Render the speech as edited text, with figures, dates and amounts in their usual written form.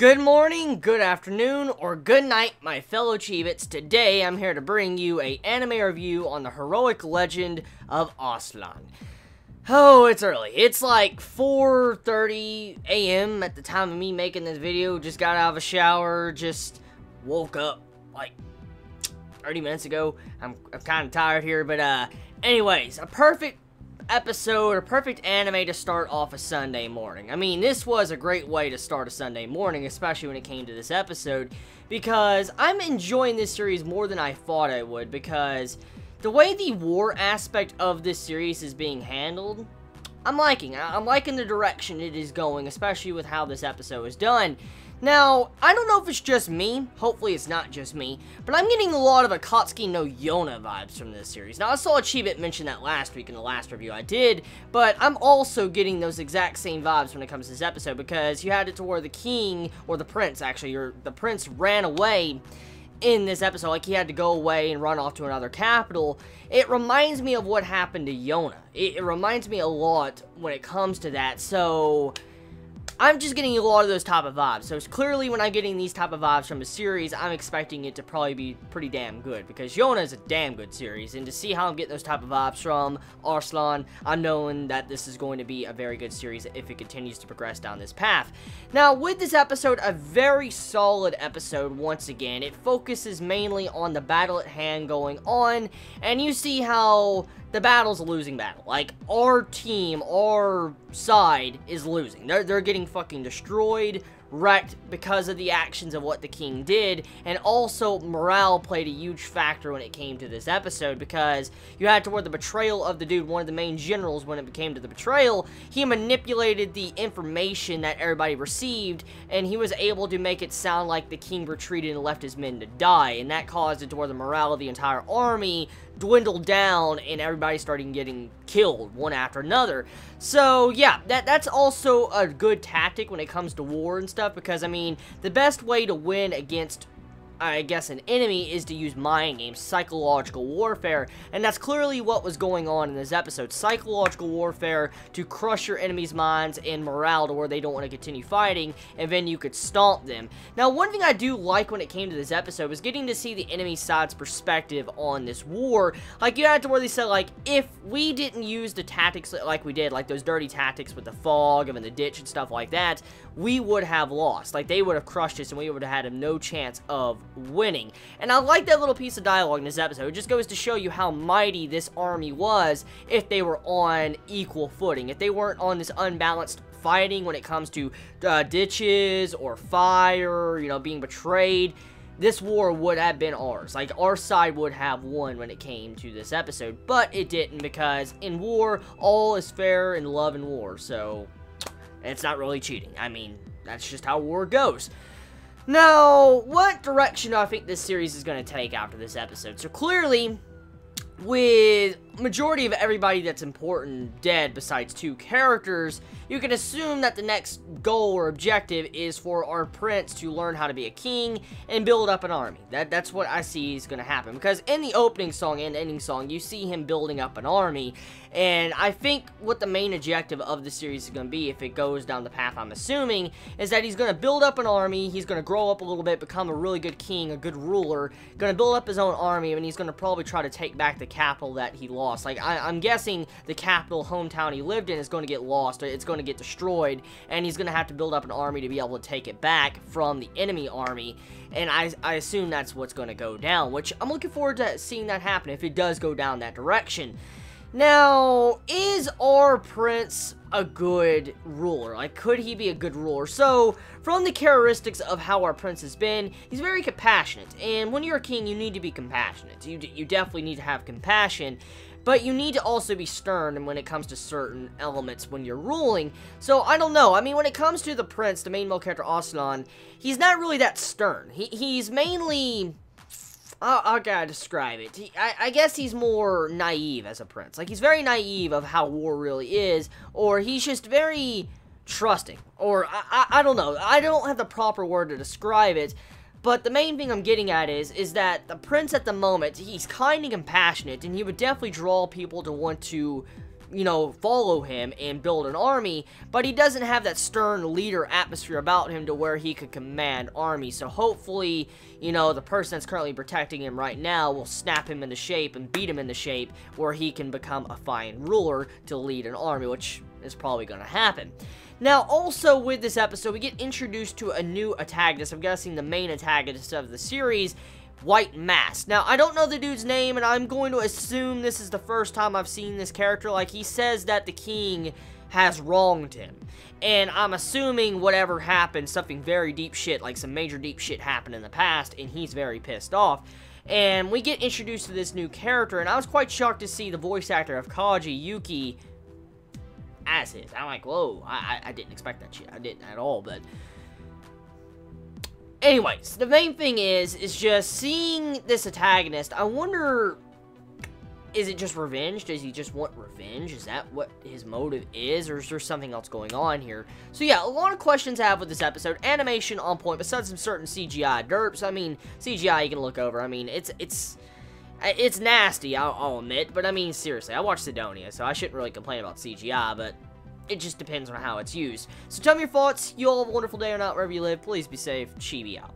Good morning, good afternoon, or good night, my fellow Chibits. Today, I'm here to bring you an anime review on the heroic legend of Arslan. Oh, it's early. It's like 4:30 a.m. at the time of me making this video. Just got out of a shower, just woke up like 30 minutes ago. I'm kind of tired here, but anyways, a perfect episode, a perfect anime to start off a Sunday morning. I mean, this was a great way to start a Sunday morning, especially when it came to this episode, because I'm enjoying this series more than I thought I would, because the way the war aspect of this series is being handled, I'm liking the direction it is going, especially with how this episode is done. Now, I don't know if it's just me, hopefully it's not just me, but I'm getting a lot of Akatsuki no Yona vibes from this series. Now, I saw Chibi mention that last week in the last review I did, but I'm also getting those exact same vibes when it comes to this episode, because you had it to where the king, or the prince actually, or the prince ran away in this episode, like he had to go away and run off to another capital. It reminds me of what happened to Yona. It reminds me a lot when it comes to that, so I'm just getting a lot of those type of vibes. So it's clearly when I'm getting these type of vibes from a series, I'm expecting it to probably be pretty damn good, because Yona is a damn good series, and to see how I'm getting those type of vibes from Arslan, I'm knowing that this is going to be a very good series if it continues to progress down this path. Now, with this episode, a very solid episode once again. It focuses mainly on the battle at hand going on, and you see how the battle's a losing battle. Like, our team, our side is losing. They're getting fucking destroyed, wrecked because of the actions of what the king did, and also morale played a huge factor when it came to this episode, because you had to where the betrayal of the dude, one of the main generals, when it came to the betrayal, he manipulated the information that everybody received, and he was able to make it sound like the king retreated and left his men to die, and that caused it to where the morale of the entire army dwindled down, and everybody started getting killed one after another. So yeah, that's also a good tactic when it comes to war and stuff, because I mean, the best way to win against, I guess, an enemy is to use mind games, psychological warfare, and that's clearly what was going on in this episode. Psychological warfare to crush your enemy's minds and morale to where they don't want to continue fighting, and then you could stomp them. Now, one thing I do like when it came to this episode was getting to see the enemy side's perspective on this war. Like, you had to where they said, like, if we didn't use the tactics like we did, like those dirty tactics with the fog and the ditch and stuff like that, we would have lost. Like, they would have crushed us, and we would have had no chance of winning. And I like that little piece of dialogue in this episode. It just goes to show you how mighty this army was if they were on equal footing. If they weren't on this unbalanced fighting when it comes to ditches or fire, you know, being betrayed, this war would have been ours. Like, our side would have won when it came to this episode, but it didn't, because in war, all is fair in love and war, so it's not really cheating. I mean, that's just how war goes. Now, what direction do I think this series is going to take after this episode? So clearly, with majority of everybody that's important dead besides two characters, you can assume that the next goal or objective is for our prince to learn how to be a king and build up an army. That's what I see is going to happen, because in the opening song and ending song, you see him building up an army, and I think what the main objective of the series is going to be, if it goes down the path I'm assuming, is that he's going to build up an army, he's going to grow up a little bit, become a really good king, a good ruler, going to build up his own army, and he's going to probably try to take back the capital that he lost. Like, I'm guessing the capital hometown he lived in is going to get lost, or it's going to get destroyed, and he's going to have to build up an army to be able to take it back from the enemy army, and I assume that's what's going to go down, which I'm looking forward to seeing that happen if it does go down that direction. Now, is our prince a good ruler? Like, could he be a good ruler? So, from the characteristics of how our prince has been, he's very compassionate, and when you're a king, you need to be compassionate. You definitely need to have compassion, but you need to also be stern when it comes to certain elements when you're ruling. So, I don't know. I mean, when it comes to the prince, the main male character, Arslan, he's not really that stern. He's mainly, I gotta describe it. I guess he's more naive as a prince. Like, he's very naive of how war really is, or he's just very trusting, or I don't know. I don't have the proper word to describe it, but the main thing I'm getting at is that the prince at the moment, he's kind and compassionate, and he would definitely draw people to want to you know, follow him and build an army, but he doesn't have that stern leader atmosphere about him to where he could command armies. So hopefully, you know, the person that's currently protecting him right now will snap him into shape and beat him into shape where he can become a fine ruler to lead an army, which is probably going to happen. Now, also with this episode, we get introduced to a new antagonist. I'm guessing the main antagonist of the series, White Mask. Now, I don't know the dude's name, and I'm going to assume this is the first time I've seen this character. Like, he says that the king has wronged him. And I'm assuming whatever happened, something very deep shit, like some major deep shit happened in the past, and he's very pissed off. And we get introduced to this new character, and I was quite shocked to see the voice actor of Kaji, Yuki, as his. I'm like, whoa, I didn't expect that shit. I didn't at all, but anyways, the main thing is just seeing this antagonist. I wonder, is it just revenge? Does he just want revenge? Is that what his motive is? Or is there something else going on here? So yeah, a lot of questions I have with this episode. Animation on point, besides some certain CGI derps. I mean, CGI you can look over. I mean, it's nasty, I'll admit, but I mean, seriously, I watched Sidonia, so I shouldn't really complain about CGI, but it just depends on how it's used. So tell me your thoughts. You all have a wonderful day or not, wherever you live. Please be safe. Chibi out.